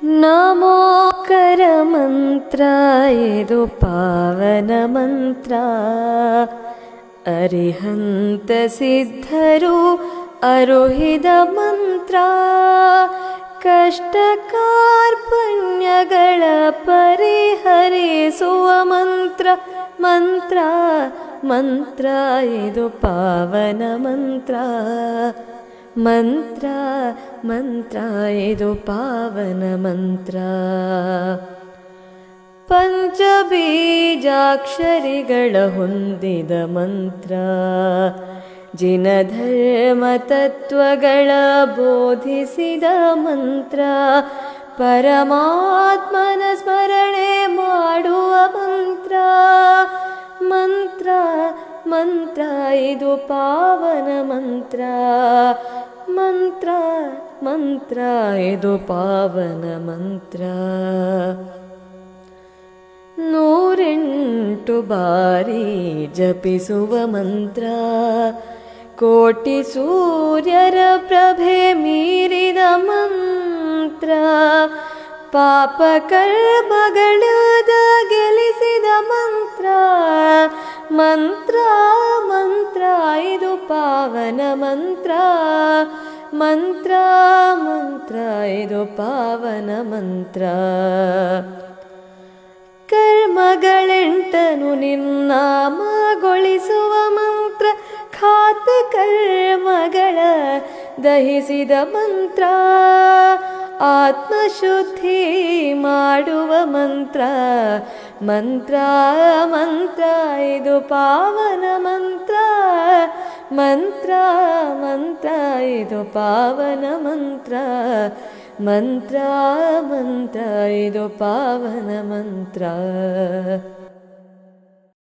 ನಮೋಕರ ಮಂತ್ರ ಇದು ಪಾವನ ಮಂತ್ರ. ಅರಿಹಂತ ಸಿದ್ಧರು ಅರುಹಿದ ಮಂತ್ರ. ಕಷ್ಟ ಕಾರ್ಪಣ್ಯಗಳ ಪರಿಹರಿಸುವ ಮಂತ್ರ. ಮಂತ್ರ ಮಂತ್ರ ಇದು ಪಾವನ ಮಂತ್ರ. ಮಂತ್ರ ಮಂತ್ರ ಇದು ಪಾವನ ಮಂತ್ರ. ಪಂಚಬೀಜಾಕ್ಷರಿಗಳ ಹೊಂದಿದ ಮಂತ್ರ. ಜಿನಧರ್ಮ ತತ್ವಗಳ ಬೋಧಿಸಿದ ಮಂತ್ರ. ಪರಮಾತ್ಮನ ಸ್ಮರಣೆ ಮಾಡುವ ಮಂತ್ರ. ಮಂತ್ರ ಮಂತ್ರ ಇದು ಪಾವನ ಮಂತ್ರ. ಮಂತ್ರ ಮಂತ್ರ ಇದು ಪಾವನ ಮಂತ್ರ. 108 ಬಾರಿ ಜಪಿಸುವ ಮಂತ್ರ. ಕೋಟಿ ಸೂರ್ಯರ ಪ್ರಭೆ ಮೀರಿದ ಮಂತ್ರ. ಪಾಪ ಕರ್ಮಗಳದ ಗೆಲಿಸಿದ ಮಂತ್ರ. ಮಂತ್ರ ಮಂತ್ರ ಇದು ಪಾವನ ಮಂತ್ರ. ಮಂತ್ರ ಮಂತ್ರ ಇದು ಪಾವನ ಮಂತ್ರ. ಕರ್ಮಗಳೆಂಟನು ನಿರ್ನಾಮಗೊಳಿಸುವ ಮಂತ್ರ. ಖಾತ ಕರ್ಮಗಳ ದಹಿಸಿದ ಮಂತ್ರ. ಆತ್ಮಶುದ್ಧಿ ಮಾಡುವ ಮಂತ್ರ. ಮಂತ್ರ ಮಂತ್ರ ಇದು ಪಾವನ ಮಂತ್ರ. ಮಂತ್ರ ಮಂತ್ರ ಇದು ಪಾವನ ಮಂತ್ರ. ಮಂತ್ರ ಮಂತ್ರ ಇದು ಪಾವನ ಮಂತ್ರ.